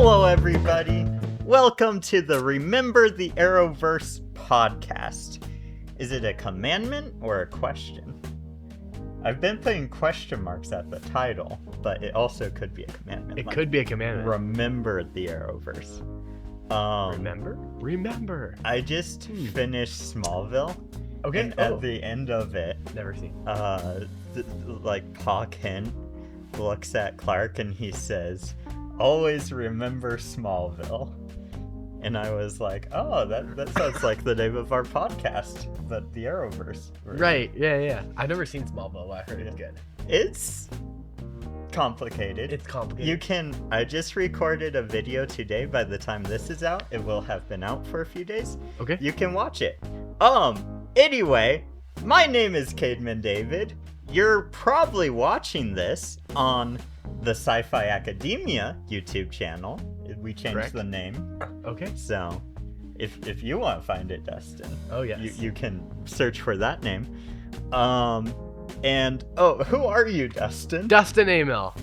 Hello, everybody. Welcome to the Remember the Arrowverse podcast. Is it a commandment or a question? I've been putting question marks at the title, but it also could be a commandment. It could be a commandment. Remember the Arrowverse. Remember. I just finished Smallville. Okay. And at the end of it, Never seen. Pa Kent looks at Clark and he says, "Always remember Smallville." And I was like, oh, that sounds like the name of our podcast, the Arrowverse. Right, yeah. I've never seen Smallville, but I heard it's good. It's complicated. I just recorded a video today. By the time this is out, it will have been out for a few days. Okay. You can watch it. Anyway, my name is Cademan David. You're probably watching this on the Sci-Fi Academia YouTube channel. We changed Correct. the name. Okay. So, if you want to find it, Dustin. Oh, yes. You can search for that name. Who are you, Dustin? Dustin Amell.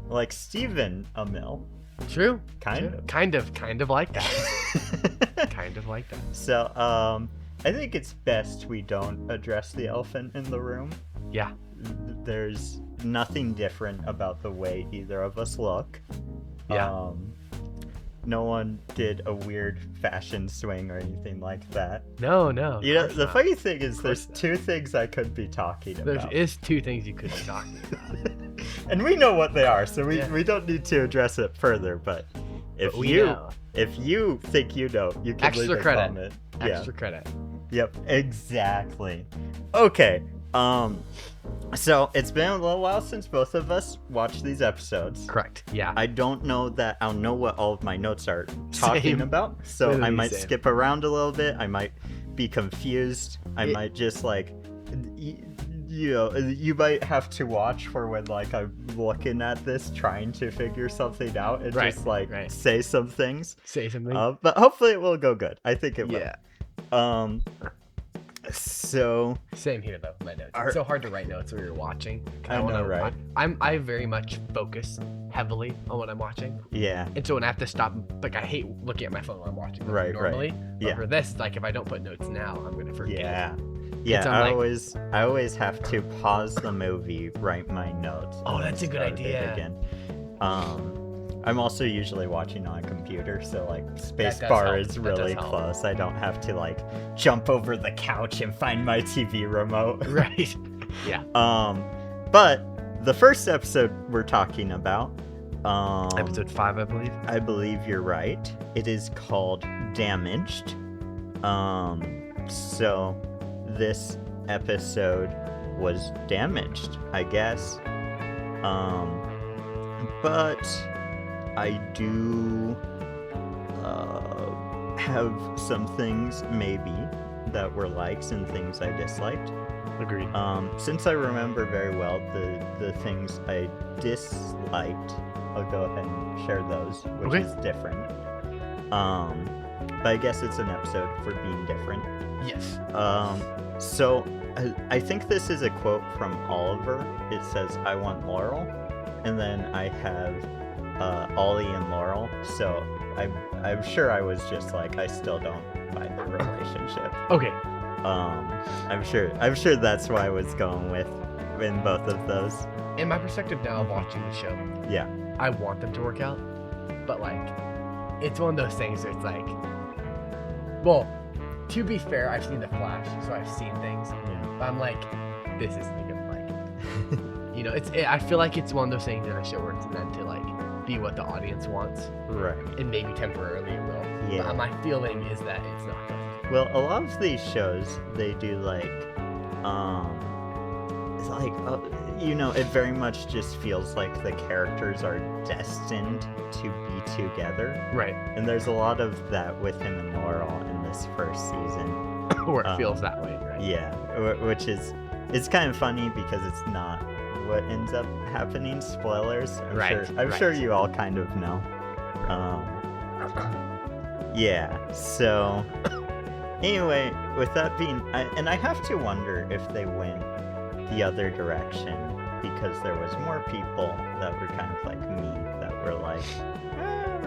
Like Stephen Amell. True. Kind of like that. Kind of like that. So, I think it's best we don't address the elephant in the room. Yeah. There's nothing different about the way either of us look. Yeah. No one did a weird fashion swing or anything like that. No. You know, the funny thing is there's two things I could be talking There about. is two things you could be talking about. And we know what they are, so we don't need to address it further, but if you think you know, you can leave a comment. Extra credit. Yep, exactly. Okay, so it's been a little while since both of us watched these episodes. Correct, yeah. I don't know that I'll know what all of my notes are talking about, so Literally I might same. skip around a little bit. I might be confused. I might just you might have to watch for when I'm looking at this trying to figure something out and just say some things. Say something. But hopefully it will go good. I think it will. Yeah. So Same here though. My notes. It's so hard to write notes when you're watching. I know, right? I very much focus heavily on what I'm watching. Yeah. And so when I have to stop, I hate looking at my phone while I'm watching. Normally. But Yeah. for this, if I don't put notes now, I'm gonna forget. Yeah. So I always have to pause the movie, write my notes. Oh, and that's a good start it idea. Again. I'm also usually watching on a computer, so space That does bar help. is That really does help. close. I don't have to jump over the couch and find my TV remote. Right. Yeah. But the first episode we're talking about, Episode 5, I believe. I believe you're right. It is called Damaged. So this episode was damaged, I guess. But I do have some things maybe that were likes and things I disliked. Agreed. Since I remember very well the things I disliked, I'll go ahead and share those, which is different. But I guess it's an episode for being different. Yes. So I think this is a quote from Oliver. It says, "I want Laurel," and then I have Ollie and Laurel. So I'm sure I was just I still don't buy the relationship. Okay. I'm sure that's what I was going with in both of those. In my perspective now of watching the show, Yeah. I want them to work out, but it's one of those things where it's well, to be fair, I've seen The Flash, so I've seen things, but I'm this isn't a good I feel like it's one of those things in a show where it's meant to be what the audience wants, Right. and maybe temporarily it will. Yeah. But my feeling is that it's not going to. Well, a lot of these shows, they do it very much just feels like the characters are destined to be together. Right. And there's a lot of that with him and Laurel in this first season. Or it feels that way, right? Yeah, which is, it's kind of funny because it's not what ends up happening. Spoilers. I'm sure you all kind of know. Yeah, so anyway, with that being, I have to wonder if they went the other direction because there was more people that were kind of like me that were like,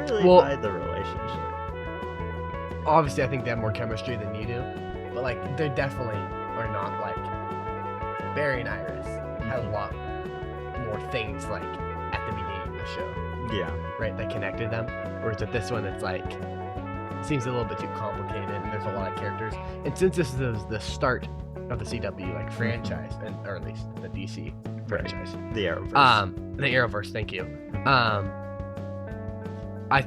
really Well- buy the relationship. Obviously, I think they have more chemistry than you do, but like they definitely are not like Barry and Iris had a lot more things like at the beginning of the show, Yeah. right? That connected them. Whereas at this one, it's like seems a little bit too complicated, and there's a lot of characters. And since this is the start of the CW like franchise, and or at least the DC franchise, The Arrowverse. the Arrowverse. Thank you. I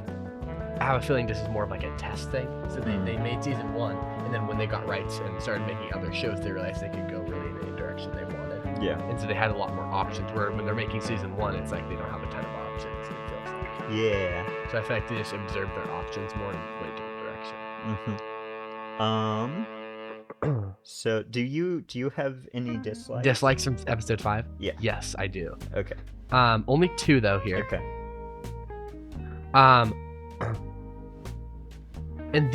have a feeling this is more of like a test thing. So they made season 1, and then when they got rights and started making other shows, they realized they could go really in any direction they wanted. Yeah. And so they had a lot more options. Where when they're making season 1, it's like they don't have a ton of options. It feels like. Yeah. So I feel like they just observed their options more and went a different direction. So do you have any dislikes? Dislikes from episode 5? Yeah. Yes, I do. Okay. Only 2 though here. Okay. And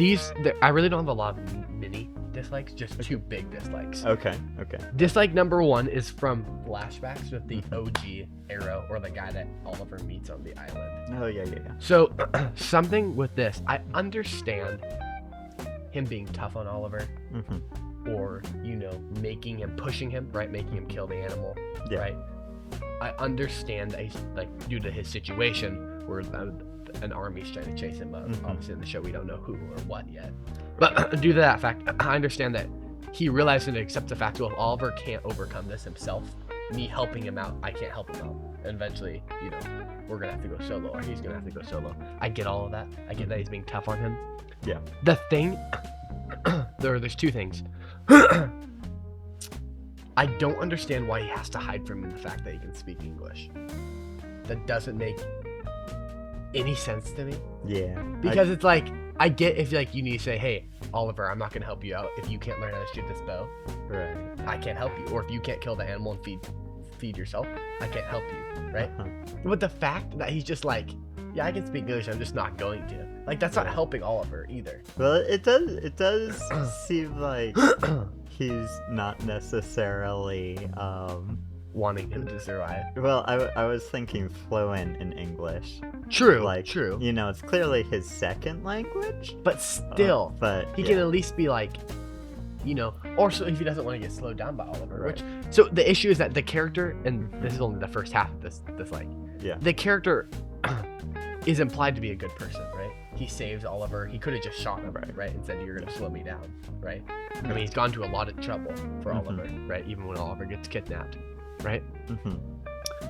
I really don't have a lot of mini dislikes, just 2 big dislikes. Okay. Okay. Dislike number 1 is from flashbacks with the OG Arrow, or the guy that Oliver meets on the island. Oh yeah. So something with this, I understand him being tough on Oliver, or making him, pushing him, right, making him kill the animal, Yeah. right. I understand that he's like, due to his situation, where an army's trying to chase him up. Obviously in the show we don't know who or what yet, but due to that fact, I understand that he realized and accepts the fact, well, if Oliver can't overcome this himself, me helping him out, I can't help him out, and eventually we're gonna have to go solo, or he's gonna have to go solo. I get all of that. I get that he's being tough on him. Yeah. The thing there's 2 things. I don't understand why he has to hide from him the fact that he can speak English. That doesn't make any sense to me. Yeah. Because it's like, I get if like you need to say, hey, Oliver, I'm not gonna help you out if you can't learn how to shoot this bow. Right. I can't help you. Or if you can't kill the animal and feed yourself, I can't help you. Right? But the fact that he's just like, yeah, I can speak English, I'm just not going to. Like, that's not helping Oliver either. Well, it does seem like he's not necessarily Wanting him to survive. well, I was thinking fluent in English. True. Like, True. It's clearly his second language. But still, But he can at least be like, or so if he doesn't want to get slowed down by Oliver. Which, so the issue is that the character, and this is only the first half of this like, Yeah. the character is implied to be a good person, right? He saves Oliver. He could have just shot him, right? And said, you're gonna slow me down, right? I mean, he's gone to a lot of trouble for Oliver, right? Even when Oliver gets kidnapped, right?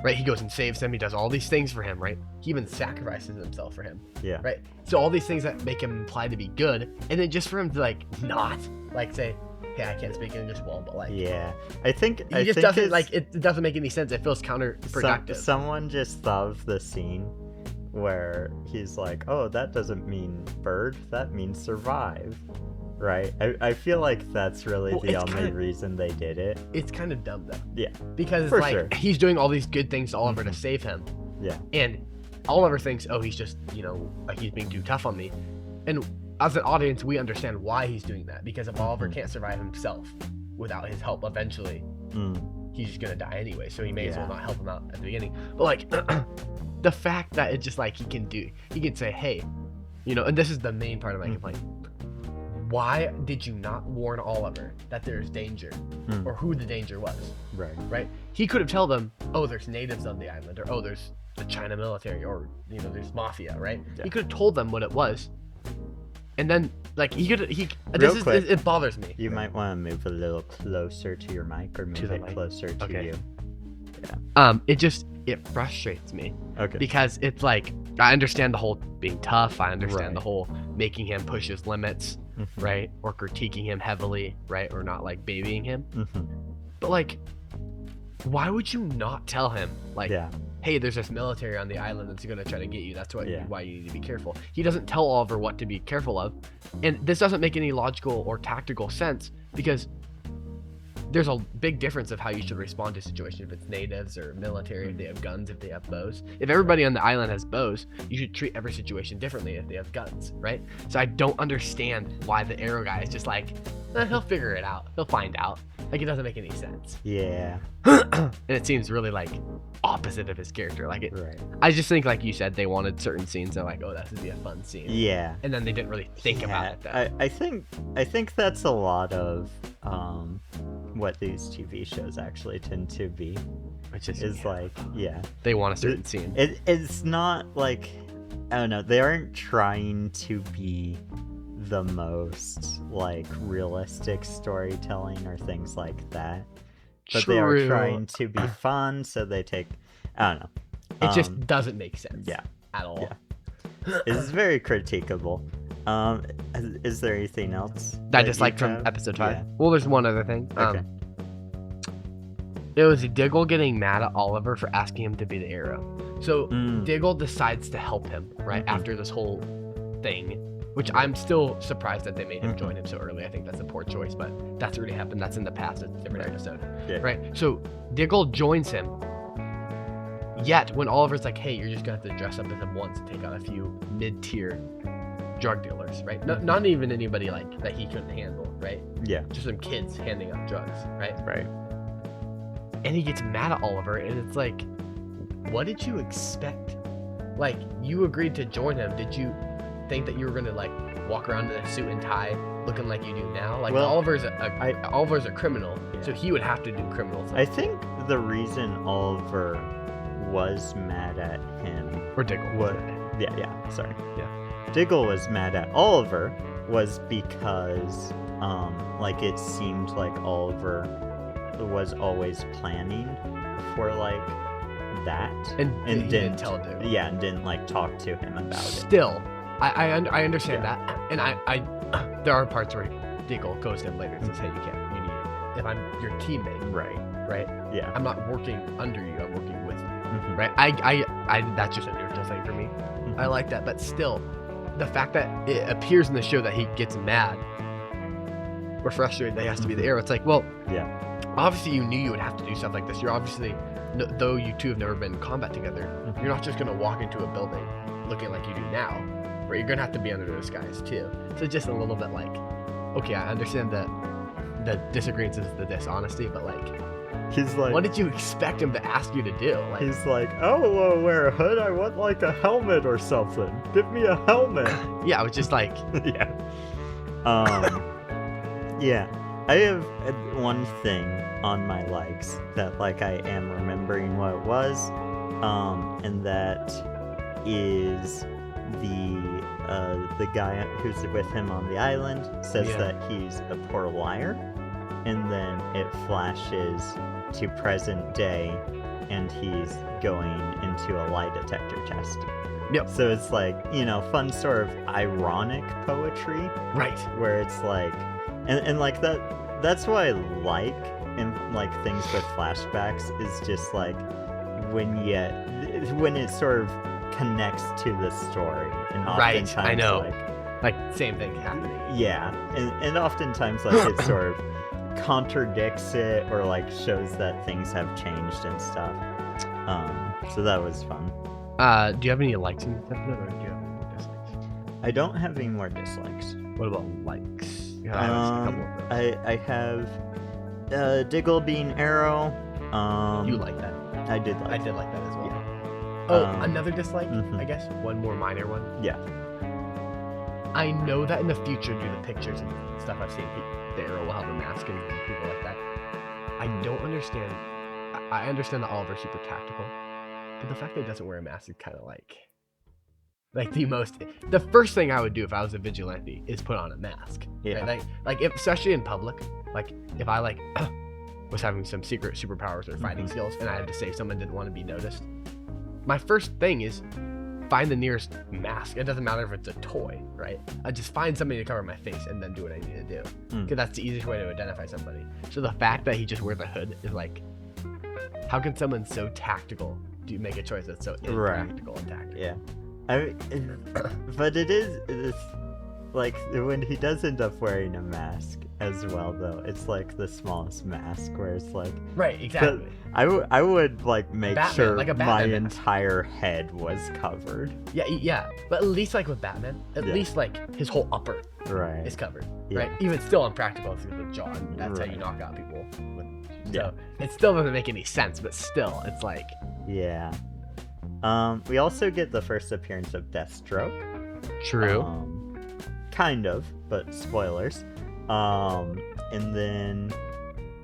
Right? He goes and saves him. He does all these things for him, right? He even sacrifices himself for him, Yeah. right? So all these things that make him implied to be good, and then just for him to like not like say, hey, I can't speak English well, but like, Yeah. I think he just doesn't like it. Doesn't make any sense. It feels counterproductive. Someone just thought of the scene where he's like, oh, that doesn't mean bird, that means survive, right? I feel like that's really the only reason they did it. It's kind of dumb though. Yeah. Because it's For like sure. he's doing all these good things to Oliver to save him, Yeah. and Oliver thinks, oh, he's just like he's being too tough on me, and as an audience we understand why he's doing that, because if Oliver can't survive himself without his help, eventually he's just gonna die anyway, so he may as well not help him out at the beginning. But like the fact that it's just like he can say, hey, and this is the main part of my complaint, why did you not warn Oliver that there's danger, or who the danger was? Right? He could have told them, oh, there's natives on the island, or oh, there's the China military, or there's mafia, right? Yeah. He could have told them what it was, and then like quick, it bothers me. You might want to move a little closer to your mic, or move it closer to you. It frustrates me. Okay. Because it's like, I understand the whole being tough, I understand the whole making him push his limits, right? Or critiquing him heavily, right? Or not like babying him. But like, why would you not tell him, like, hey, there's this military on the island that's gonna try to get you, that's why you need to be careful. He doesn't tell Oliver what to be careful of, and this doesn't make any logical or tactical sense, because there's a big difference of how you should respond to a situation. If it's natives or military, if they have guns, if they have bows. If everybody on the island has bows, you should treat every situation differently if they have guns, right? So I don't understand why the arrow guy is just like, he'll figure it out. He'll find out. Like, it doesn't make any sense. Yeah. And it seems really like opposite of his character. Like it. Right. I just think, like you said, they wanted certain scenes. They're like, oh, that would be a fun scene. Yeah. And then they didn't really think about it. Though. I think that's a lot of what these TV shows actually tend to be. Which is like, yeah. They want a certain scene. It's not like, I don't know, they aren't trying to be the most like realistic storytelling or things like that, but True. they are trying to be fun, so they take, I don't know, it just doesn't make sense. Yeah. At all. Yeah. It's very critiquable. Is there anything else I dislike from have? episode 5? Yeah. Well, there's one other thing. Okay. It was Diggle getting mad at Oliver for asking him to be the arrow. So Diggle decides to help him right after this whole thing, which I'm still surprised that they made him join him so early. I think that's a poor choice, but that's already happened. That's in the past. It's a different episode. Yeah. Right? So Diggle joins him. Yet, when Oliver's like, hey, you're just going to have to dress up as him once and take out a few mid-tier drug dealers, right? Not even anybody like that he couldn't handle, right? Yeah. Just some kids handing out drugs, right? Right. And he gets mad at Oliver, and it's like, what did you expect? Like, you agreed to join him. Did you think that you were gonna like walk around in a suit and tie, looking like you do now? Like, Well, Oliver's a criminal, so he would have to do criminal things. I think the reason Oliver was mad at him, Or Diggle. sorry. Yeah. Diggle was mad at Oliver was because, like, it seemed like Oliver was always planning for, like, that. And he didn't tell Diggle. Yeah, and didn't, like, talk to him about it. Still, I understand that. And I there are parts where Diggle goes to him later and says, hey, you need it. If I'm your teammate, right? Yeah. I'm not working under you, I'm working with you. Mhm. Right? I that's just a neutral thing for me. Mhm. I like that, but still, the fact that it appears in the show that he gets mad or frustrated that he has to be the arrow, it's like, well, Yeah. obviously you knew you would have to do stuff like this. You're obviously, though you two have never been in combat together, you're not just gonna walk into a building looking like you do now, right? You're gonna have to be under disguise too. So just a little bit like, okay, I understand that the disagreements is the dishonesty, but like, He's like, what did you expect him to ask you to do? Like, he's like, oh, wear a hood? I want, like, a helmet or something. Give me a helmet. yeah, I was just like, Yeah. Yeah. I have one thing on my likes that, like, I am remembering what it was, and that is the guy who's with him on the island says that he's a poor liar, and then it flashes to present day, and he's going into a lie detector test. Yep. So it's like, fun sort of ironic poetry, right. where it's like, and like that's what I like in like things with flashbacks is just like when it sort of connects to the story, and oftentimes, Right, I know. Like same thing happening. Yeah, and oftentimes like it sort of contradicts it or like shows that things have changed and stuff. So that was fun. Do you have any likes in this episode, or do you have any more dislikes? I don't have any more dislikes. What about likes? Yeah, a couple of those. I have Diggle being Arrow. You like that? I did like. I did like that as well. Yeah. Oh, another dislike? Mhm. I guess one more minor one. Yeah. I know that in the future, due to pictures and stuff I've seen, the Arrow will have a mask and people like that. I don't understand. I understand that Oliver's super tactical, but the fact that he doesn't wear a mask is kind of like the first thing I would do if I was a vigilante is put on a mask. Yeah. Right? Like if, especially in public, like if I like was having some secret superpowers or fighting skills and I had to save someone didn't want to be noticed, my first thing is find the nearest mask. It doesn't matter if it's a toy, right? I just find something to cover my face and then do what I need to do. Because that's the easiest way to identify somebody. So the fact that he just wears a hood is like, how can someone so tactical make a choice that's so impractical and tactical? Yeah. But it's like when he does end up wearing a mask, as well, though. It's like the smallest mask, where it's like, Right, exactly. I would like make Batman, sure like a my Batman mask. entire head was covered. Yeah. But at least like with Batman, at Yeah. least like his whole upper Right. is covered. Yeah. Right? Even still impractical through the jaw. And that's how you Right. knock out people. So Yeah. it still doesn't make any sense, but still, it's like Yeah. We also get the first appearance of Deathstroke. true. Kind of, but spoilers. And then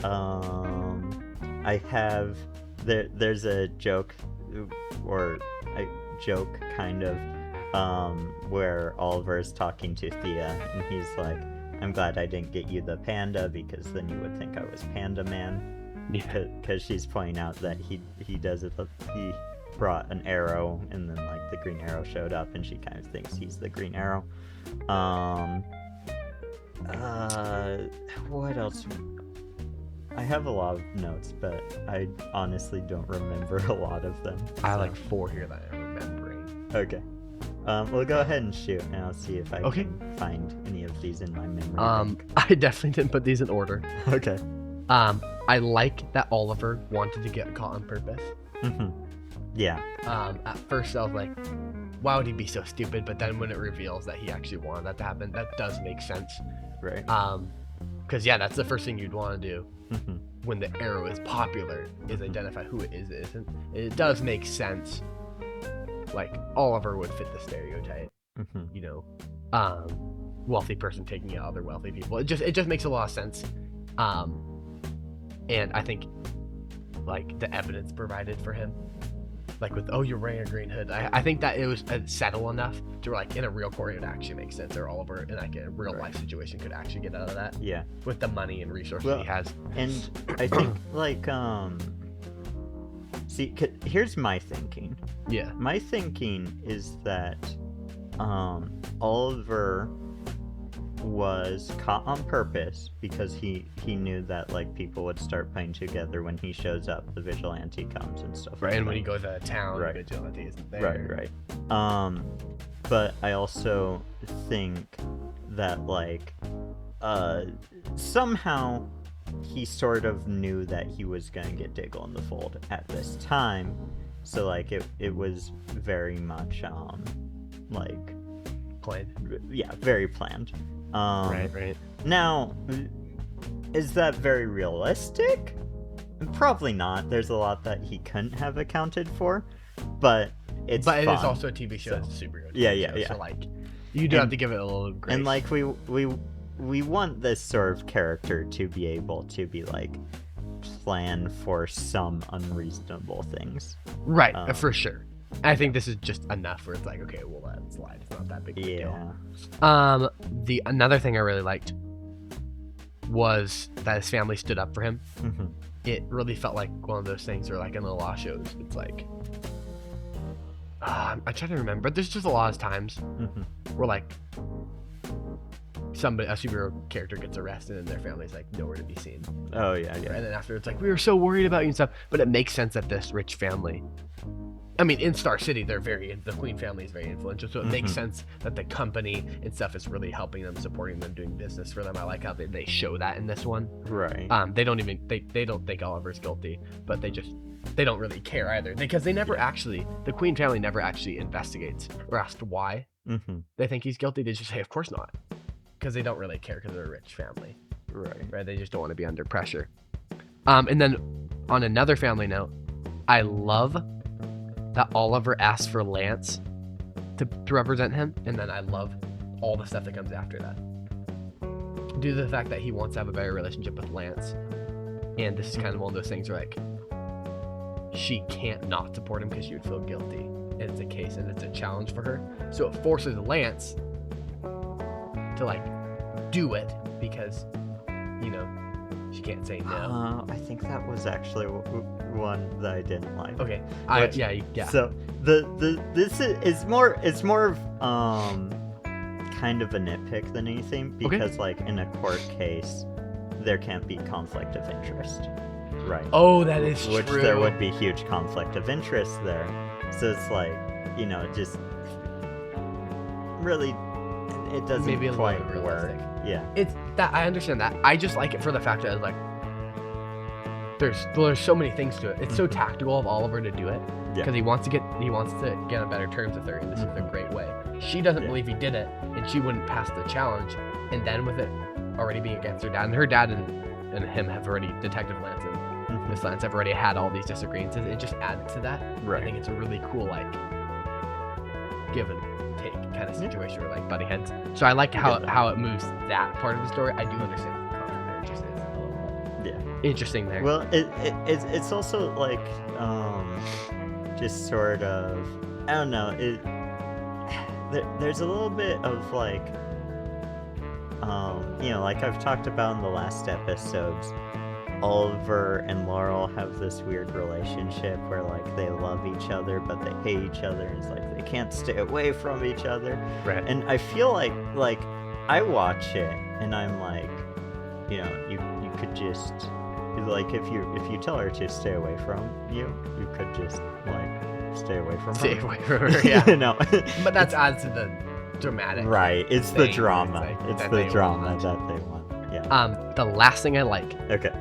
I have there's a joke, or a joke kind of, where Oliver is talking to Thea, and he's like, "I'm glad I didn't get you the panda, because then you would think I was Panda Man." Yeah. Because she's pointing out that he brought an arrow, and then like the Green Arrow showed up, and she kind of thinks he's the Green Arrow. What else? I have a lot of notes, but I honestly don't remember a lot of them. I so- like 4 here that I'm remembering. Okay. We'll go ahead and shoot, and I'll see if I Okay. can find any of these in my memory bank. I definitely didn't put these in order. Okay. I like that Oliver wanted to get caught on purpose. Yeah. At first I was like, why would he be so stupid? But then when it reveals that he actually wanted that to happen, that does make sense. Right. Because yeah, that's the first thing you'd want to do Mhm. when the arrow is popular, is identify who it is that isn't. It does make sense. Like Oliver would fit the stereotype, Mhm. you know, wealthy person taking out other wealthy people. It just makes a lot of sense. And I think like the evidence provided for him, like with, oh, you're wearing a green hood, I think that it was settled enough to like in a real court it would actually make sense, or Oliver in like a real life situation could actually get out of that Yeah. with the money and resources Well, he has. And I think like see, here's my thinking. Yeah. My thinking is that Oliver was caught on purpose because he knew that like people would start playing together when he shows up, the vigilante comes and stuff. Right, like and when that. he goes out of town, Right. the vigilante isn't there. Right. But I also think that like somehow he sort of knew that he was gonna get Diggle in the fold at this time, so like it was very much like Played. yeah, very planned. Right. Now, is that very realistic? Probably not. There's a lot that he couldn't have accounted for, but it's But it fun. is also a TV show. so- It's a superhero. Yeah, TV yeah, show, yeah. So like, you do have to give it a little grace. And like we want this sort of character to be able to be like plan for some unreasonable things. right, for sure. I think this is just enough where it's like, okay, we'll let it slide. It's not that big of a Yeah. deal. The another thing I really liked was that his family stood up for him. Mhm. It really felt like one of those things where, like in the law shows, it's like, I try to remember, but there's just a lot of times Mhm. where like a superhero character gets arrested and their family's like nowhere to be seen. Oh yeah, yeah. And then after it's like, we were so worried about you and stuff. But it makes sense that this rich family, I mean, in Star City, the Queen family is very influential. So it makes Mhm. sense that the company and stuff is really helping them, supporting them, doing business for them. I like how they show that in this one. Right. They don't think Oliver's guilty, but they don't really care either, because they never actually, the Queen family never actually investigates or asked why Mhm. they think he's guilty. They just say, of course not, because they don't really care, because they're a rich family. Right. They just don't want to be under pressure. And then on another family note, I love that Oliver asked for Lance to represent him, and then I love all the stuff that comes after that, due to the fact that he wants to have a better relationship with Lance. And this is kind of one of those things where like she can't not support him because she would feel guilty, and it's a case and it's a challenge for her, so it forces Lance to like do it, because you know she can't say no. I think that was actually one that I didn't like. Okay. Which- Yeah. So this is more, it's more of kind of a nitpick than anything, because like in a court case there can't be conflict of interest, right? Oh, that is Which true. there would be huge conflict of interest there, so it's like, you know, just really it doesn't Maybe a little quite bit work. realistic. Yeah. That I understand that. I just like it for the fact that like there's so many things to it. It's so tactical of Oliver to do it because he wants to get on better terms with her, and this is a great way. She doesn't believe he did it, and she wouldn't pass the challenge. And then with it already being against her dad, and her dad and him have already, Detective Lance and Miss Lance have already had all these disagreements. It just adds to that. Right. I think it's a really cool like give and take kind of situation where like buddy heads. So I like how it moves that part of the story. I do understand the conflict there. It just is a little bit interesting there. Well, it's also like just sort of, I don't know, there's a little bit of like like I've talked about in the last episodes, Oliver and Laurel have this weird relationship where like they love each other but they hate each other, and it's like they can't stay away from each other. Right. And I feel like I watch it and I'm like, you could just like if you tell her to stay away from you could just like stay away from her. Away from her, yeah. But that's adds to the dramatic. Right. It's the drama. It's the drama that they want. Yeah. The last thing I like. Okay.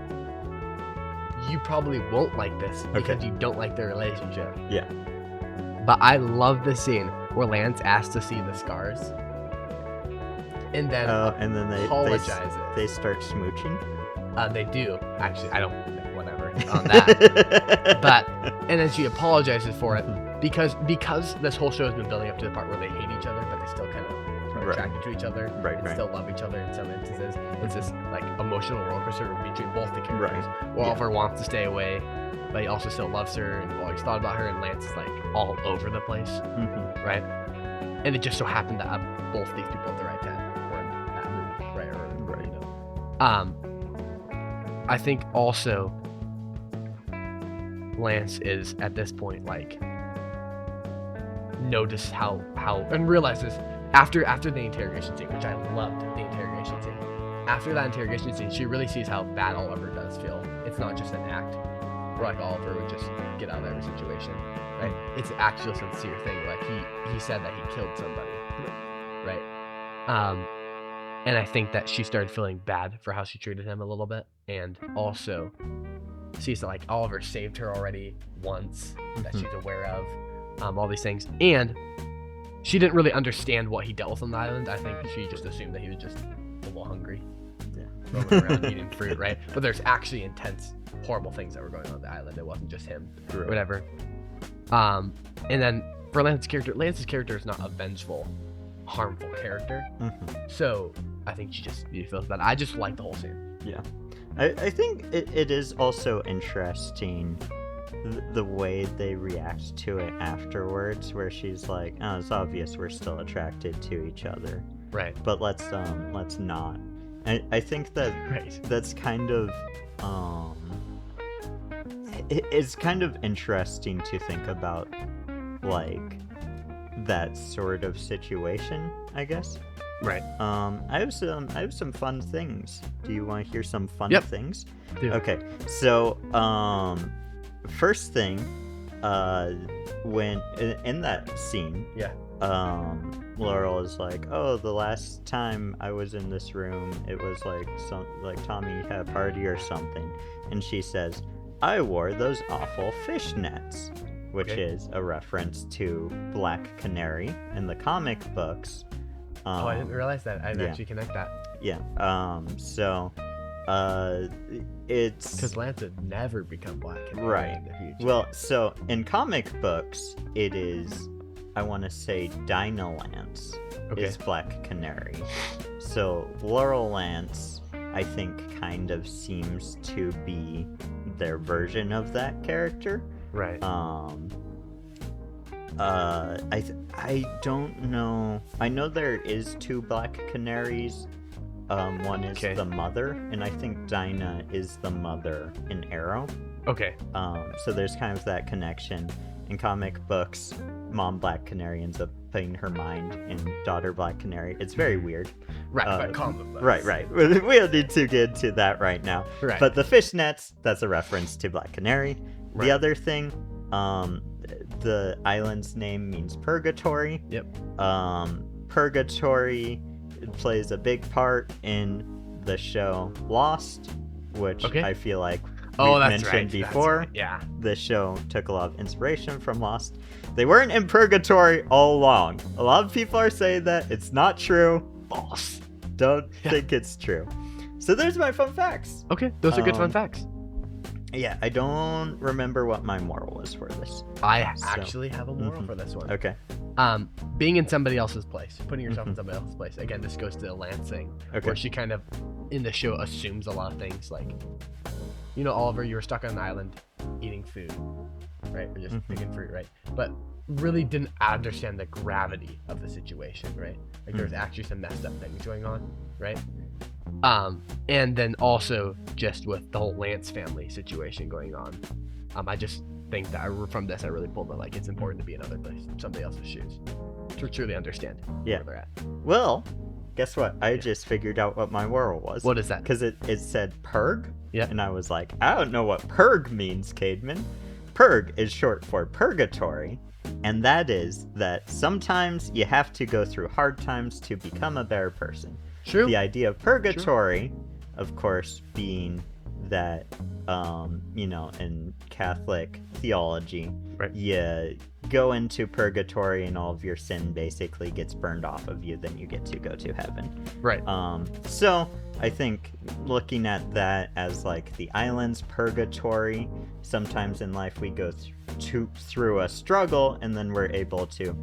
You probably won't like this because you don't like their relationship. Yeah. But I love the scene where Lance asks to see the scars. And then they apologizes. They start smooching. They do. Actually, I don't whatever on that. But and then she apologizes for it because this whole show has been building up to the part where they hate each other, but they still kind of are attracted to each other and still love each other in some instances. It's this like emotional roller coaster between both the characters. Oliver wants to stay away, but he also still loves her and always thought about her, and Lance is like all over the place, right? And it just so happened to have both these people at the right time were in that movie, right? I think also Lance is at this point like notice how and realizes after the interrogation scene, which I loved the interrogation scene. After that interrogation scene, she really sees how bad Oliver does feel. It's not just an act where like Oliver would just get out of every situation, right? It's an actual sincere thing. Like he said that he killed somebody, right? And I think that she started feeling bad for how she treated him a little bit, and also sees that like Oliver saved her already once, that she's aware of, all these things, and she didn't really understand what he dealt with on the island. I think she just assumed that he was just a little hungry, roaming around eating fruit, right? But there's actually intense, horrible things that were going on the island. It wasn't just him, or whatever. And then for Lance's character is not a vengeful, harmful character. So I think she feels bad. I just like the whole scene. Yeah, I think it is also interesting the way they react to it afterwards, where she's like, oh, it's obvious we're still attracted to each other, right? But let's not. I think that that's kind of it's kind of interesting to think about, like, that sort of situation, I guess. Right. I have some fun things. Do you want to hear some fun things? Dude. Okay. So, first thing, when in that scene, Laurel is like, "Oh, the last time I was in this room, it was like Tommy had a party or something," and she says, "I wore those awful fishnets," which is a reference to Black Canary in the comic books. I didn't realize that. I didn't actually connect that. Yeah. So, it's because Lance would never become Black Canary, right? In the future. Well, so in comic books, it is, I want to say, Dinah Lance is Black Canary. So Laurel Lance, I think, kind of seems to be their version of that character. Right. I don't know. I know there is two Black Canaries. One is the mother, and I think Dinah is the mother in Arrow. Okay. So there's kind of that connection. In comic books, Mom Black Canary ends up putting her mind in Daughter Black Canary. It's very weird. Right, but comic books. Right. We don't need to get into that right now. Right. But the fishnets, that's a reference to Black Canary. Right. The other thing, the island's name means purgatory. Yep. Purgatory plays a big part in the show Lost, which Okay. I feel like Oh, we've that's mentioned right. before. That's right. Yeah. The show took a lot of inspiration from Lost. They weren't in purgatory all along. A lot of people are saying that. It's not true. False. Don't think it's true. So there's my fun facts. Okay, those are good fun facts. Yeah, I don't remember what my moral was for this. I actually have a moral for this one. Okay. Being in somebody else's place, putting yourself in somebody else's place. Again, this goes to the Lance thing, where she kind of, in the show, assumes a lot of things. Like, you know, Oliver, you were stuck on an island eating food, right? Or just picking fruit, right? But really didn't understand the gravity of the situation, right? Like, there's actually some messed up things going on, right? And then also just with the whole Lance family situation going on, I just think that from this I really pulled that, like, it's important to be in other place, somebody else's shoes, to truly understand where they're at. Well, guess what? I just figured out what my moral was. What is that? Because it said purg. Yeah. And I was like, I don't know what purg means, Cademan. Purg is short for purgatory, and that is that sometimes you have to go through hard times to become a better person. True. The idea of purgatory, of course, being that, you know, in Catholic theology, you go into purgatory and all of your sin basically gets burned off of you, then you get to go to heaven. Right. So I think looking at that as like the island's purgatory, sometimes in life we go through a struggle and then we're able to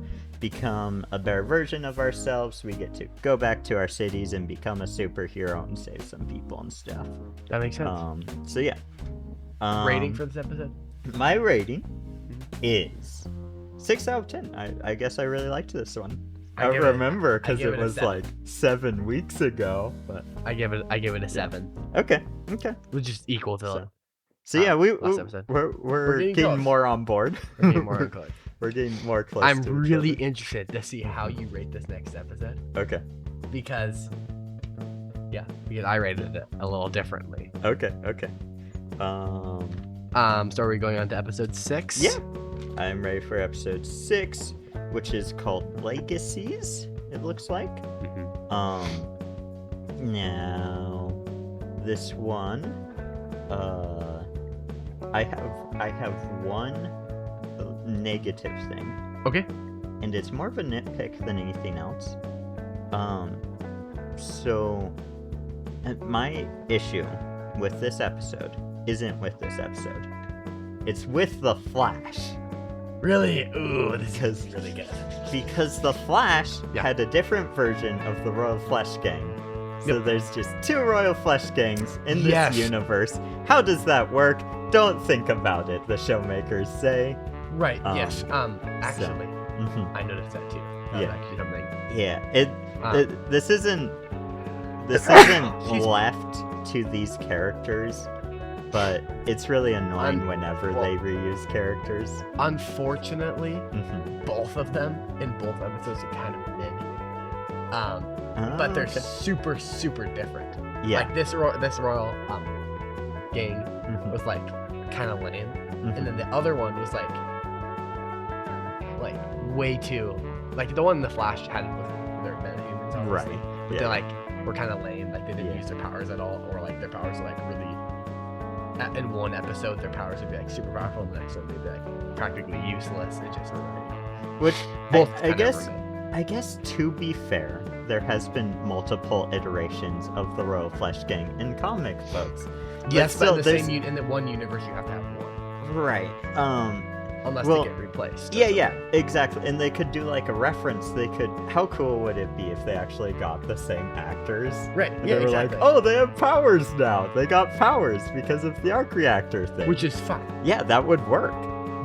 become a better version of ourselves. We get to go back to our cities and become a superhero and save some people and stuff. That makes sense. So yeah. Rating for this episode? My rating is 6 out of 10. I guess I really liked this one. I remember because it was like 7 weeks ago. But I give it a 7. Okay. Which is equal to. So yeah, we're getting getting close. more on board. We're getting more close. We're getting more close. I'm to really each interested to see how you rate this next episode. other. Okay. Because I rated it a little differently. Okay. So are we going on to episode 6? Yeah. I'm ready for episode 6, which is called Legacies, it looks like. Now this one, I have one negative thing. Okay. And it's more of a nitpick than anything else. So my issue with this episode isn't with this episode. It's with the Flash. Really? Ooh, this is really good. Because the Flash had a different version of the Royal Flesh Gang. So there's just 2 Royal Flesh Gangs in this universe. How does that work? Don't think about it, the showmakers say. Right, yes. Actually, I noticed that too. That was actually something. Yeah, this isn't left to these characters, but it's really annoying whenever they reuse characters. Unfortunately, both of them in both episodes are kind of mid. But they're super, super different. Yeah. Like this royal gang was like kind of lame, and then the other one was like way too, like the one the Flash had with their metahumans, obviously. Right. But they're like were kind of lame. Like they didn't use their powers at all, or like their powers were like really. In one episode, their powers would be like super powerful, and the next one they'd be like practically useless. It just which both I guess to be fair, there has been multiple iterations of the Royal Flesh Gang in comic books. Yes, but in the one universe, you have to have one. Right. Unless they get replaced. Yeah, exactly. And they could do like a reference. How cool would it be if they actually got the same actors? Right. And yeah, they were exactly. like, oh, they have powers now. They got powers because of the arc reactor thing. Which is fine. Yeah, that would work.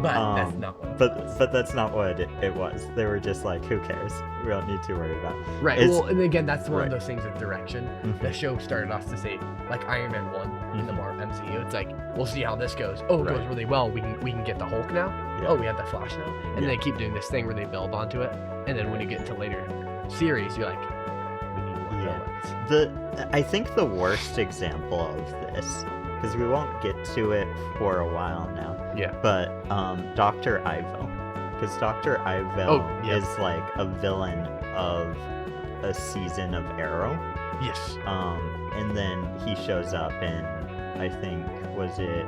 But that's not what it was. But that's not what it was. They were just like, who cares? We don't need to worry about it. Right. Well, and again, that's one of those things with direction. The show started off to say, like Iron Man 1 in the Marvel MCU. It's like, we'll see how this goes. Oh, it goes really well. We can get the Hulk now. Yeah. Oh, we have the Flash now. And they keep doing this thing where they build onto it. And then when you get into later series, you're like, we need more villains. I think the worst example of this, because we won't get to it for a while now. Yeah. But Dr. Ivo. Because Dr. Ivo is like a villain of a season of Arrow. Yes. And then he shows up in, I think, was it?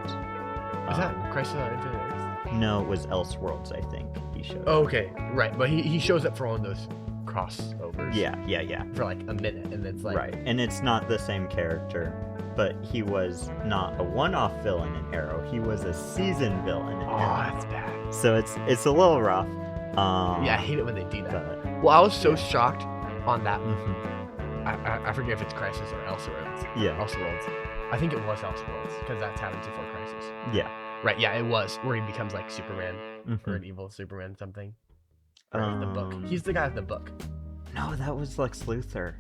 Is that Crisis on Infinite Earths? No, it was Elseworlds. I think he showed Oh, up. okay, right. But he shows up for one of those crossovers. Yeah. For like a minute, and it's like Right, and it's not the same character, but he was not a one-off villain in Arrow. He was a season villain in Oh, Arrow. that's bad. So it's a little rough. Yeah, I hate it when they do that. But, Well, I was so shocked on that. mhm. I forget if it's Crisis or Elseworlds. Yeah. Elseworlds. I think it was Elseworlds because that's happened before Crisis. Yeah. Right. Yeah, it was where he becomes like Superman or Mhm. an evil Superman something. Or the book. He's the guy with the book. No, that was Lex Luthor.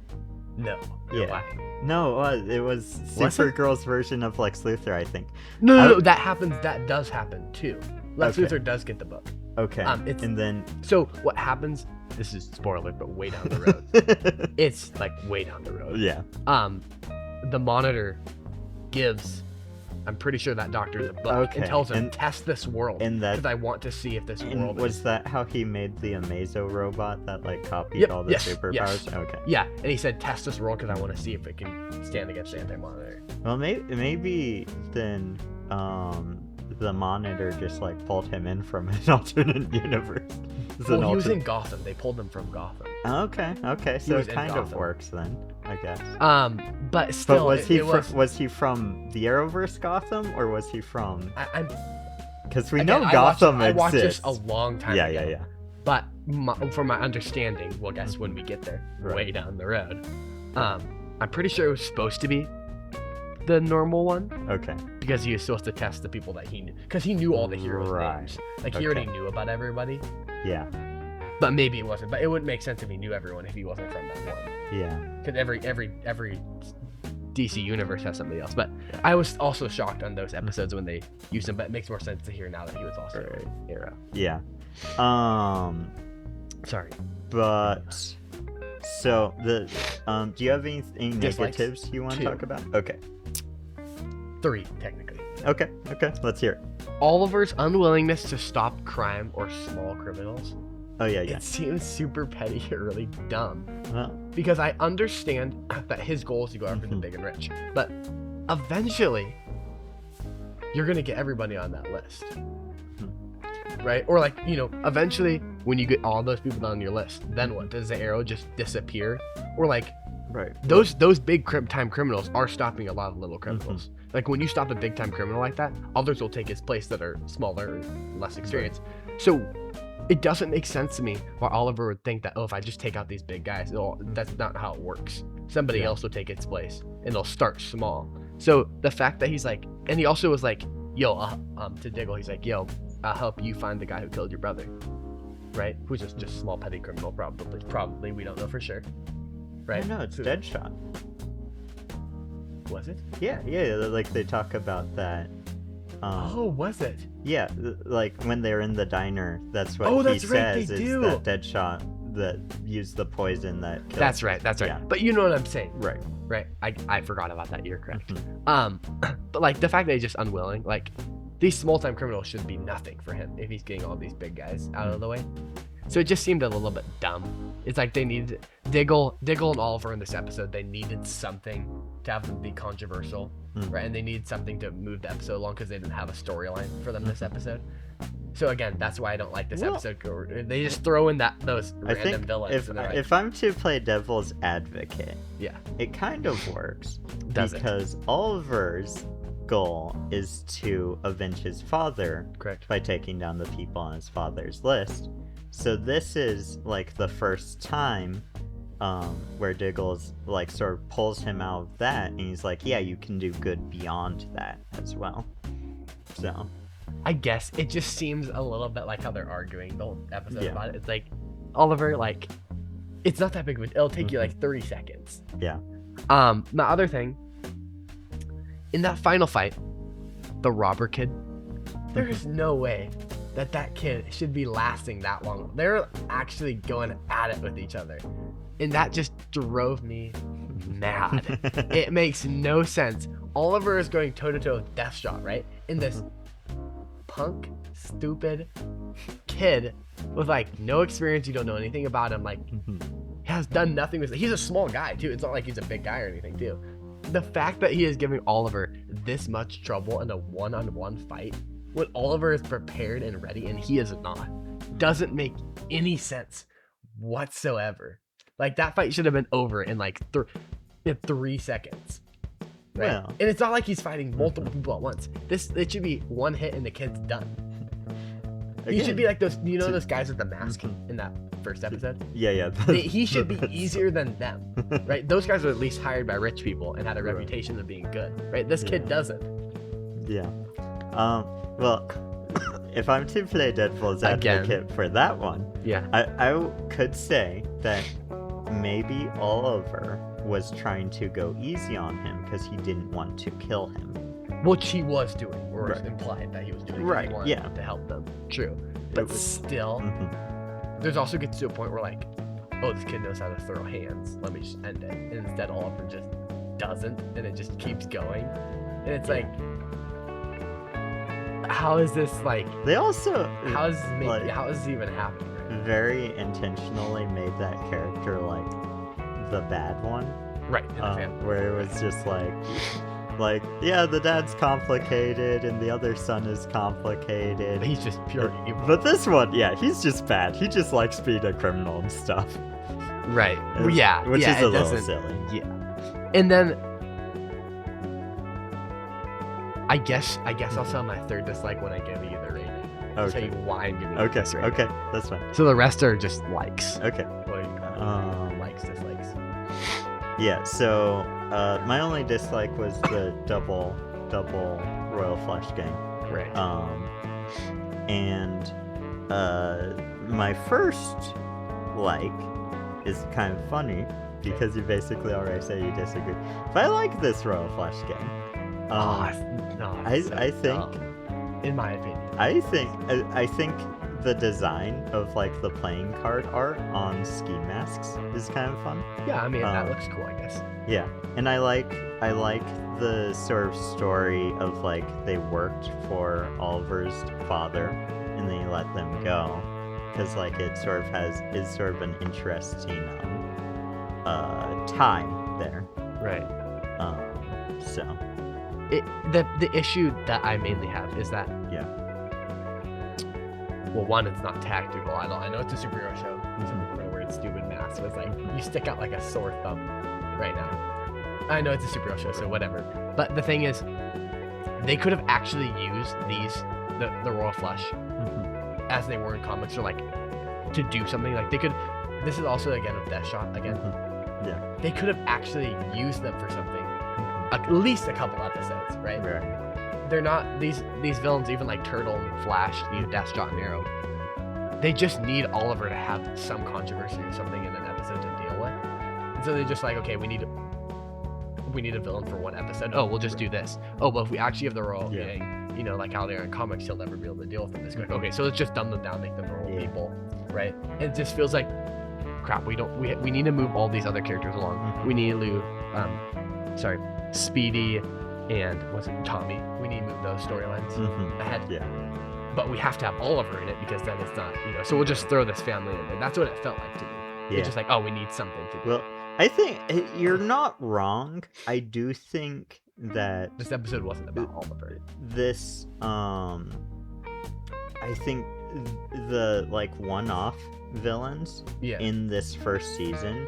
No. Yeah. Why? No, it was Was it? Supergirl's version of Lex Luthor, I think. No, that happens. That does happen too. Lex Okay. Luthor does get the book. Okay. It's- and then So what happens? This is spoiler, but way down the road. It's like way down the road. yeah. The Monitor gives, I'm pretty sure that doctor the book Okay, and tells him and- test this world and that- because I want to see if this And world was is. that how he made the Amazo robot that like copied Yep, all the yes, superpowers? yes. Okay. Yeah, and he said test this world because I want to see if it can stand against the Anti-Monitor. Well, maybe then the Monitor just like pulled him in from an alternate universe. It's an Well, he was in alternate- Gotham. They pulled him from Gotham. Okay, so was it in kind of Gotham. works then, I guess. But still, But was he it was. was he from the Arrowverse Gotham, or was he from? I'm Because we again, know Gotham I watched this exists. a long time Yeah, ago. yeah. But from my understanding, well, guess when we get there, Right. way down the road, I'm pretty sure it was supposed to be the normal one Okay. because he was supposed to test the people that he knew, because he knew all the heroes' Right. names. Like he already Okay. knew about everybody, Yeah. but maybe it wasn't. But it wouldn't make sense if he knew everyone if he wasn't from that one. Yeah. Because every DC universe has somebody else. But Yeah. I was also shocked on those episodes when they used him. But it makes more sense to hear now that he was also Right. Arrow. Yeah. Sorry. But so the do you have any Dislikes? negatives you want to 2. talk about? Okay. 3, technically. Okay. Let's hear it. Oliver's unwillingness to stop crime or small criminals. Oh yeah. It seems super petty or really dumb. Well, Because I understand that his goal is to go after the big and rich. But eventually, you're going to get everybody on that list. Right? Or like, eventually when you get all those people on your list, then what? Does the Arrow just disappear? Or like, right. those big time criminals are stopping a lot of little criminals. Like when you stop a big time criminal like that, others will take his place that are smaller and less experienced. So it doesn't make sense to me why Oliver would think that, if I just take out these big guys, that's not how it works. Somebody Yeah. else will take its place and they'll start small. So the fact that he's like, and he also was like, yo, to Diggle, he's like, yo, I'll help you find the guy who killed your brother. Right? Who's just small petty criminal, probably. We don't know for sure. Right? No, it's Deadshot. Was it? Yeah. Like they talk about that. Was it? Yeah, like when they're in the diner, that's what Oh, he that's right, says they is do. that Deadshot that used the poison that killed. That's right. Yeah. But you know what I'm saying. Right. Right. I forgot about that. You're correct. Mhm. But like the fact that he's just unwilling, like these small time criminals should be nothing for him if he's getting all these big guys out of the way. So it just seemed a little bit dumb. It's like they needed Diggle and Oliver in this episode. They needed something to have them be controversial, right? And they needed something to move the episode along because they didn't have a storyline for them this episode. So again, that's why I don't like this Well, episode. They just throw in those I random think villains. And they're like, if I'm to play devil's advocate, yeah, it kind of works Does it? because Oliver's goal is to avenge his father correct. by taking down the people on his father's list. So this is like the first time where Diggle's like sort of pulls him out of that, and he's like, yeah, you can do good beyond that as well. So I guess it just seems a little bit like how they're arguing the whole episode Yeah. about it. It's like, Oliver, like, it's not that big of a, it'll take you like 30 seconds. yeah. My other thing, in that final fight, the robber kid, there is no way that kid should be lasting that long. They're actually going at it with each other. And that just drove me mad. It makes no sense. Oliver is going toe-to-toe with Deathshot, right? And this punk, stupid kid with like no experience, you don't know anything about him, like has done nothing with it. He's a small guy too. It's not like he's a big guy or anything too. The fact that he is giving Oliver this much trouble in a one-on-one fight when Oliver is prepared and ready and he is not doesn't make any sense whatsoever. Like that fight should have been over in like 3 seconds. Right? Well, And it's not like he's fighting multiple people at once. It should be one hit and the kid's done. He should be like those, those guys with the mask in that first episode? Yeah. He should be easier than them, right? Those guys were at least hired by rich people and had a reputation of being good, right? This kid doesn't. Yeah. Well, if I'm to play Deadpool's advocate for that one, I could say that maybe Oliver was trying to go easy on him because he didn't want to kill him. Which he was doing, or it was implied that he was doing. Right, he wanted to help them. True. But still, there's also gets to a point where like, oh, this kid knows how to throw hands. Let me just end it. And instead, Oliver just doesn't, and it just keeps going. And it's like, how is this like? They also how is this even happening? Right? Very intentionally made that character like the bad one, right? Where it was just like, yeah, the dad's complicated and the other son is complicated. He's just pure evil. But this one, he's just bad. He just likes being a criminal and stuff. Right. Which is a little silly. Yeah. And then I guess I'll tell my third dislike when I give you the rating. I'll tell you why I'm giving you this rating. Okay, that's fine. So the rest are just likes. Okay. Likes, dislikes. Yeah, so my only dislike was the double Royal Flush gang. Right. And my first like is kind of funny because you basically already say you disagree. But I like this Royal Flush gang. I think, dumb, in my opinion, I think the design of like the playing card art on ski masks is kind of fun. Yeah, I mean that looks cool, I guess. Yeah, and I like the sort of story of like they worked for Oliver's father and then he let them go because like it sort of is sort of an interesting tie there. Right. So. The issue that I mainly have is that well, one, it's not tactical. I know it's a superhero show. We're wearing stupid masks. So it's like you stick out like a sore thumb right now. I know it's a superhero show, so whatever. But the thing is, they could have actually used the Royal Flush as they were in comics, or like to do something. Like they could. This is also again with Deathshot again. Yeah. They could have actually used them for something. At least a couple episodes, right? They're not these villains, even like Turtle and Flash, Deathshot and Arrow. They just need Oliver to have some controversy or something in an episode to deal with. And so they're just like, okay, we need a villain for one episode. Oh, we'll just do this. Oh, but if we actually have the Royal Gang, like how they are in comics, he'll never be able to deal with them. It's like, okay, so let's just dumb them down, make them normal people, right? And it just feels like, crap. We need to move all these other characters along. We need to move, Speedy and Tommy. We need to move those storylines ahead. Yeah. But we have to have Oliver in it because then it's not, so we'll just throw this family in there. That's what it felt like to me. Yeah. It's just like, oh, we need something to do. Well, I think you're not wrong. I do think that this episode wasn't about Oliver. This, I think the like one-off villains in this first season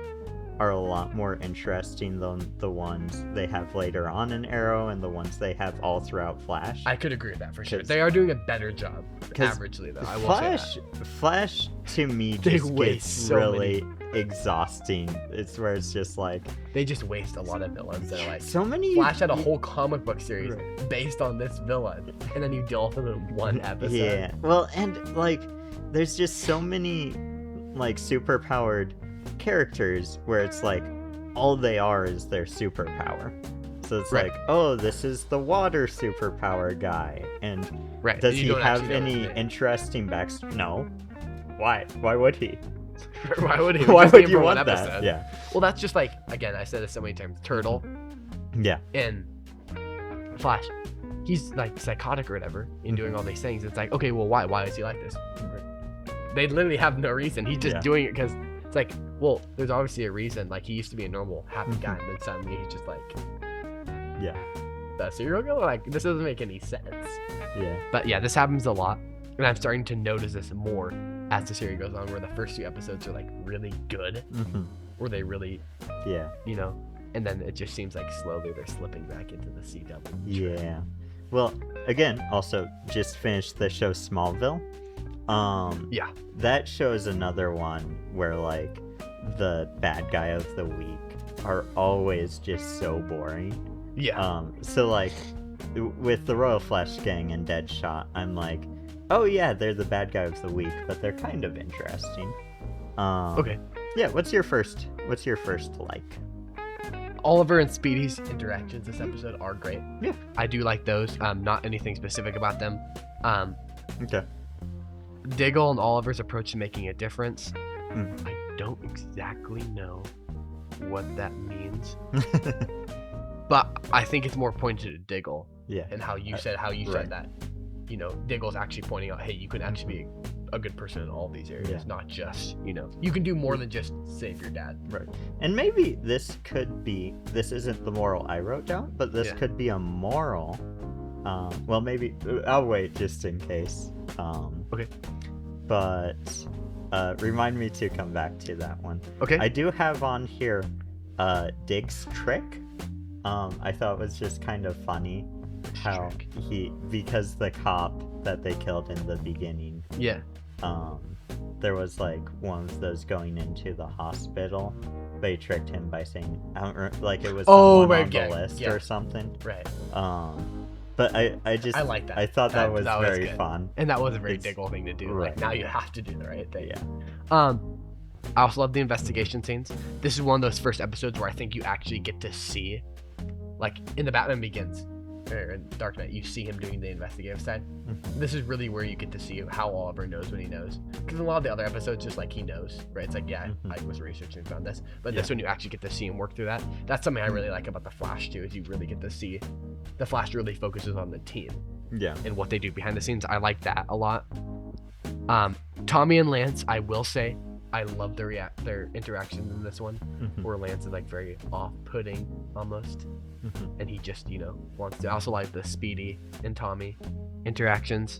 are a lot more interesting than the ones they have later on in Arrow and the ones they have all throughout Flash. I could agree with that for sure. They are doing a better job averagely, though. I will say that. Flash to me just gets really exhausting. It's where it's just like they just waste a lot of villains. They're like so many. Flash had a whole comic book series based on this villain, and then you deal with them in one episode. Yeah. Well, and like there's just so many like superpowered characters where it's like all they are is their superpower. So it's like, oh, this is the water superpower guy, and does he have any interesting backstory? No. Why would he? Why would he? Why would you want that? Yeah. Well, that's just like, again, I said this so many times, Turtle and Flash, he's like psychotic or whatever in doing all these things. It's like, okay, well, why is he like this? They literally have no reason. He's just doing it because it's like, well, there's obviously a reason. Like, he used to be a normal, happy guy, and then suddenly he's just like, Yeah. the serial killer? Like, this doesn't make any sense. Yeah. But yeah, this happens a lot, and I'm starting to notice this more as the series goes on, where the first few episodes are like really good, where they really, Yeah. you know, and then it just seems like slowly they're slipping back into the CW. Yeah. Well, again, also just finished the show Smallville. Yeah. That show is another one where like the bad guy of the week are always just so boring. Yeah. So like with the Royal Flush Gang and Deadshot, I'm like, oh yeah, they're the bad guy of the week, but they're kind of interesting. Okay. Yeah, what's your first like? Oliver and Speedy's interactions this episode are great. Yeah. I do like those. Not anything specific about them. Okay. Diggle and Oliver's approach to making a difference. Mhm. I don't exactly know what that means, but I think it's more pointed at Diggle Yeah. and how you said right. that. You know, Diggle's actually pointing out, hey, you can actually be a good person in all these areas, Yeah. not just, you know, you can do more than just save your dad. Right. And maybe this isn't the moral I wrote down, but this could be a moral. Well, maybe I'll wait just in case. Okay. But remind me to come back to that one. Okay. I do have on here Dig's trick. I thought was just kind of funny how because the cop that they killed in the beginning, Yeah. there was like one of those going into the hospital. They tricked him by saying, like it was someone on the list or something. Right. But I like that. I thought that was very good. fun. And that was a very Diggle thing to do. Right. Like, now you have to do the right thing. Yeah. I also love the investigation scenes. This is one of those first episodes where I think you actually get to see, like in the Batman Begins, or in Dark Knight, you see him doing the investigative side. This is really where you get to see how Oliver knows when he knows. Because in a lot of the other episodes, just like he knows, right? It's like, yeah, I was researching and found this. But this one, you actually get to see him work through that. That's something I really like about the Flash too, is you really get to see the Flash really focuses on the team. Yeah. And what they do behind the scenes. I like that a lot. Tommy and Lance, I will say, I love their interactions in this one, where Lance is like very off-putting almost, and he just, you know, wants to. I also like the Speedy and Tommy interactions.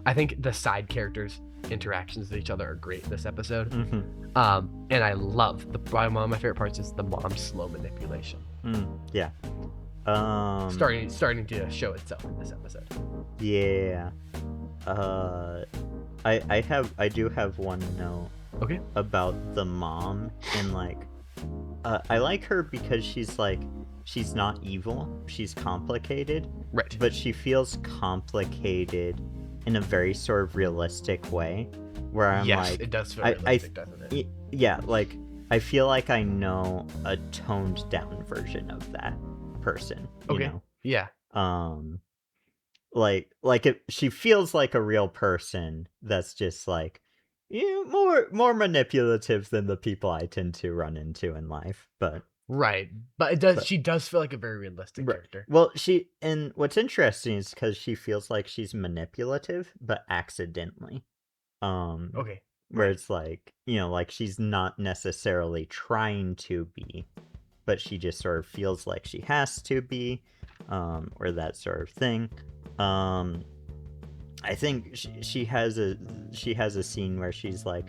I think the side characters' interactions with each other are great in this episode. And I love one of my favorite parts is the mom's slow manipulation. Yeah. Starting to show itself in this episode. Yeah. I do have one note. Okay. About the mom, and like I like her because she's not evil, she's complicated, right? But she feels complicated in a very sort of realistic way, where I'm like, it does feel realistic, doesn't it? Yeah, like I feel like I know a toned down version of that person. You know? Yeah. Like she feels like a real person that's just like, more manipulative than the people I tend to run into in life, but right. But it does. She does feel like a very realistic character. Well, and what's interesting is because she feels like she's manipulative, but accidentally. Where it's like, you know, like she's not necessarily trying to be, but she just sort of feels like she has to be, or that sort of thing. I think she has a scene where she's like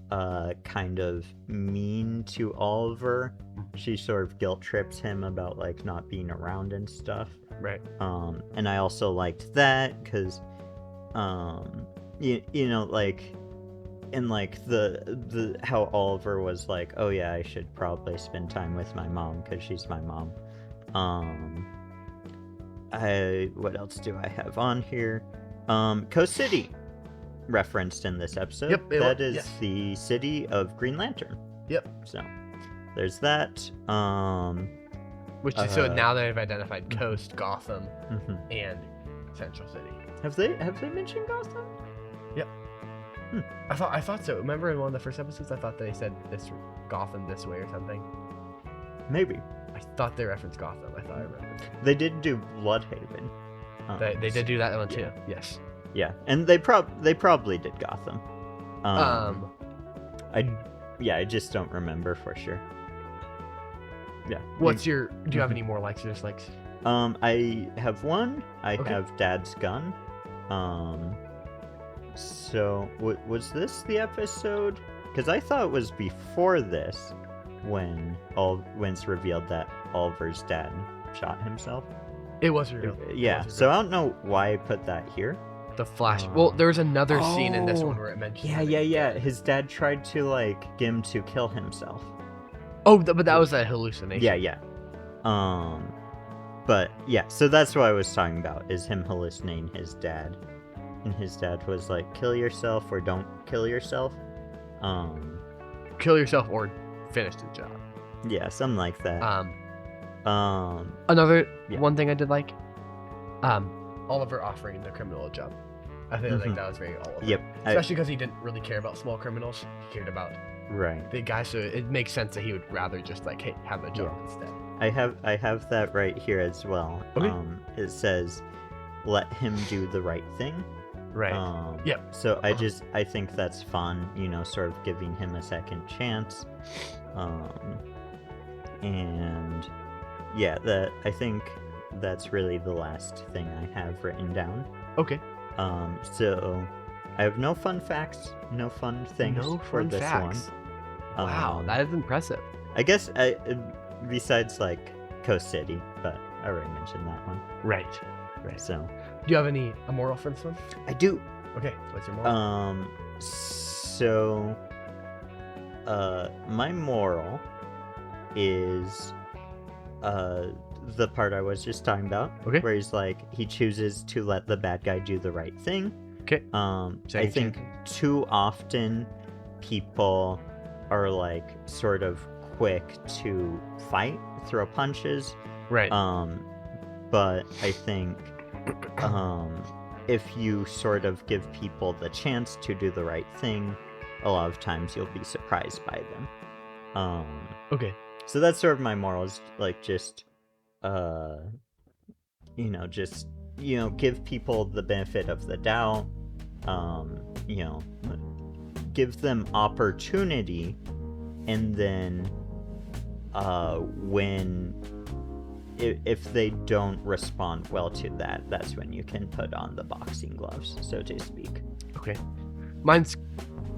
kind of mean to Oliver. She sort of guilt trips him about like not being around and stuff. Right. And I also liked that because you know, like in like the how Oliver was like, oh yeah, I should probably spend time with my mom because she's my mom. What else do I have on here? Coast City referenced in this episode. Yep, that is the city of Green Lantern. Yep. So there's that. Which is so now they've identified Coast, Gotham, and Central City. Have they mentioned Gotham? Yep. I thought so. Remember in one of the first episodes, I thought they said this Gotham this way or something. Maybe. I thought they referenced Gotham. I thought I remembered. They did do Bloodhaven. They did do that one too. Yes. Yeah, and they probably did Gotham. Yeah, I just don't remember for sure. Yeah. Do you have any more likes or dislikes? I have one. I Okay. have Dad's gun. So was this the episode? Because I thought it was before this when it's revealed that Oliver's dad shot himself. It was real. Yeah. So I don't know why I put that here. The flash. Well, there's another scene in this one where it mentions. Yeah. His dad tried to like get him to kill himself. Oh, but that was a hallucination. Yeah. But yeah, so that's what I was talking about, is him hallucinating his dad. And his dad was like, kill yourself or don't kill yourself. Kill yourself or finish the job. Yeah, something like that. Another one thing I did like, Oliver offering the criminal a job. I think that was very Oliver. Yep. Especially because he didn't really care about small criminals. He cared about big guys, so it makes sense that he would rather just like, hey, have a job instead. I have that right here as well. Okay. It says, let him do the right thing. Right. So I think that's fun, sort of giving him a second chance. And yeah, I think that's really the last thing I have written down. Okay. So I have no fun facts, no fun things for this one. Wow, that is impressive. I guess besides like Coast City, but I already mentioned that one. Right. So, do you have a moral for this one? I do. Okay, what's your moral? So, my moral is the part I was just talking about, where he's like, he chooses to let the bad guy do the right thing. Okay. I think too often people are like sort of quick to fight, throw punches. Right. But I think if you sort of give people the chance to do the right thing, a lot of times you'll be surprised by them. Okay. So that's sort of my morals, like just give people the benefit of the doubt. Give them opportunity, and then if they don't respond well to that, that's when you can put on the boxing gloves, so to speak. Okay. Mine's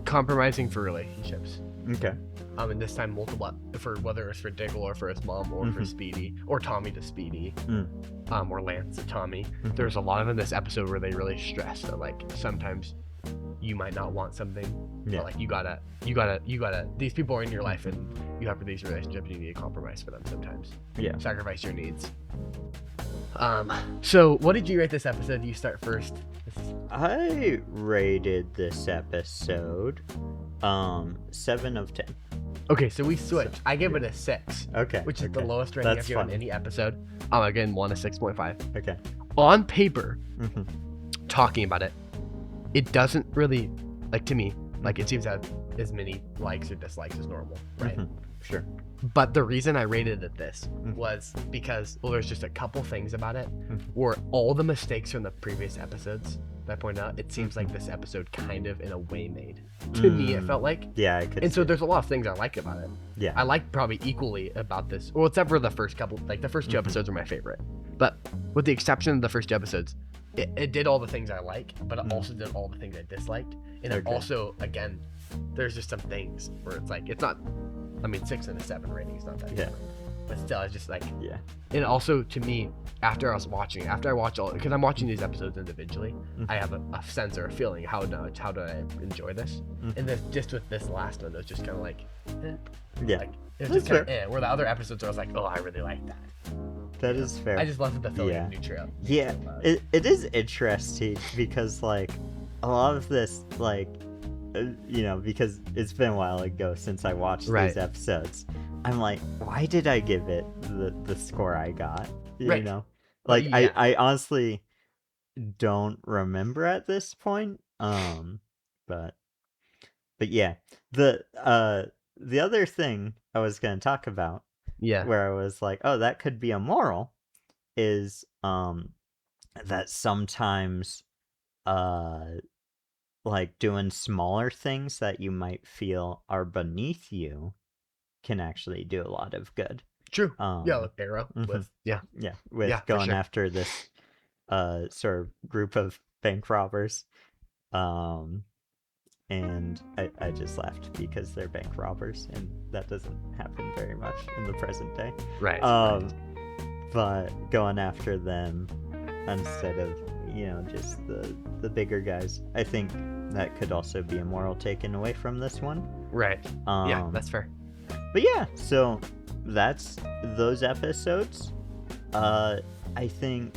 compromising for relationships. Okay. And this time multiple, for whether it's for Diggle or for his mom or for Speedy or Tommy to Speedy, or Lance to Tommy. There's a lot of in this episode where they really stress that like sometimes you might not want something, but like you gotta. These people are in your life, and you have these relationships. You need to compromise for them sometimes. Yeah. Sacrifice your needs. So what did you rate this episode? You start first. I rated this episode 7 of 10. Okay, so we switched. I gave it a 6. Okay. Which is the lowest rating I've given any episode. Again, 1 a 6.5. Okay. On paper, talking about it, it doesn't really, like, to me, like, it seems to have as many likes or dislikes as normal, right? Sure. But the reason I rated it this was because, well, there's just a couple things about it where all the mistakes from the previous episodes that I pointed out, it seems like this episode kind of in a way made. To me, it felt like. Yeah, I could. And so there's a lot of things I like about it. Yeah. I like probably equally about this, well, except for the first couple, like the first 2 episodes are my favorite. But with the exception of the first 2 episodes, it did all the things I like, but it also did all the things I disliked. And it also, again, there's just some things where it's like, it's not, 6 and a 7 rating is not that good. But still, it's just like, And also, to me, after I watch all, because I'm watching these episodes individually, I have a sense or a feeling how do I enjoy this. And this, just with this last one, it was just kind of like, like, it was just kind of where the other episodes I was like, oh, I really like that. That is fair. I just love the feeling of neutral. Yeah, it is interesting because like a lot of this, like, because it's been a while ago since I watched these episodes. I'm like, why did I give it the score I got? You know, like I honestly don't remember at this point. But yeah, the other thing I was gonna talk about, where I was like, oh, that could be a moral, is that sometimes like doing smaller things that you might feel are beneath you can actually do a lot of good. True. Yeah, like Arrow with with for going sure. after this sort of group of bank robbers. And I just laughed because they're bank robbers, and that doesn't happen very much in the present day. Right. But going after them instead of, you know, just the bigger guys, I think that could also be a moral taken away from this one. Right. Yeah, that's fair. But yeah, so that's those episodes. I think,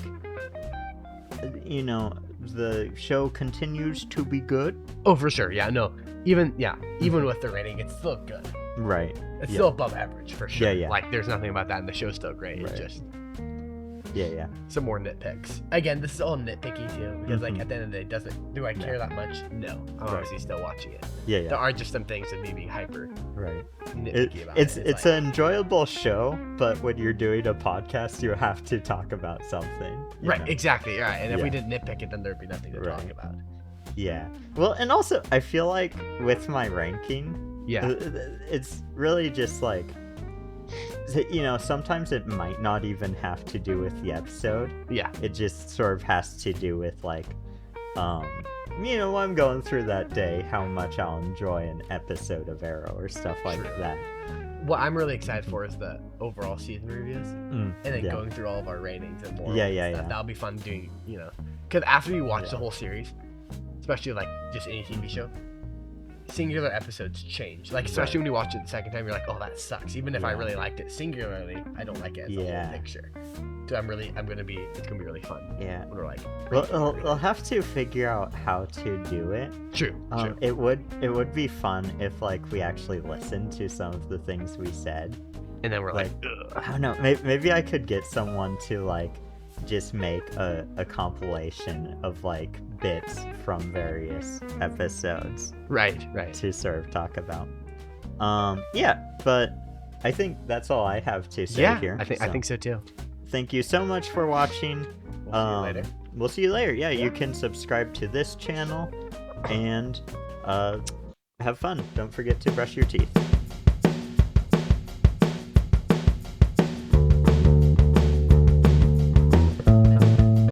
you know, the show continues to be good. Oh, for sure. Yeah, no. Even with the rating, it's still good. Right. It's still above average for sure. Yeah. Like, there's nothing about that, and the show's still great. Right. It's just yeah. some more nitpicks. Again, this is all nitpicky too, because like at the end of the day, do I care that much? No. I'm obviously still watching it. Yeah. There are just some things of me being hyper nitpicky about it's it. It's an enjoyable show, but when you're doing a podcast, you have to talk about something. Right, know? exactly. Right. And if we didn't nitpick it, then there'd be nothing to talk about. Yeah. Well, and also I feel like with my ranking, it's really just like, you know, sometimes it might not even have to do with the episode. Yeah. It just sort of has to do with like, you know, I'm going through that day, how much I'll enjoy an episode of Arrow or stuff like that. What I'm really excited for is the overall season reviews, and then going through all of our ratings and more. Yeah. That'll be fun doing, you know, because after you watch the whole series, especially like just any TV show, singular episodes change. Like, especially when you watch it the second time, you're like, oh, that sucks. Even if I really liked it singularly, I don't like it as a whole picture. So it's gonna be really fun. Yeah. When we're like, we'll have to figure out how to do it. True. It would be fun if like we actually listened to some of the things we said, and then we're like I don't know. Maybe I could get someone to like just make a compilation of like bits from various episodes. Right. To sort of talk about. But I think that's all I have to say here. I think so too. Thank you so much for watching. We'll see you later. We'll see you later. Yeah, you can subscribe to this channel and have fun. Don't forget to brush your teeth.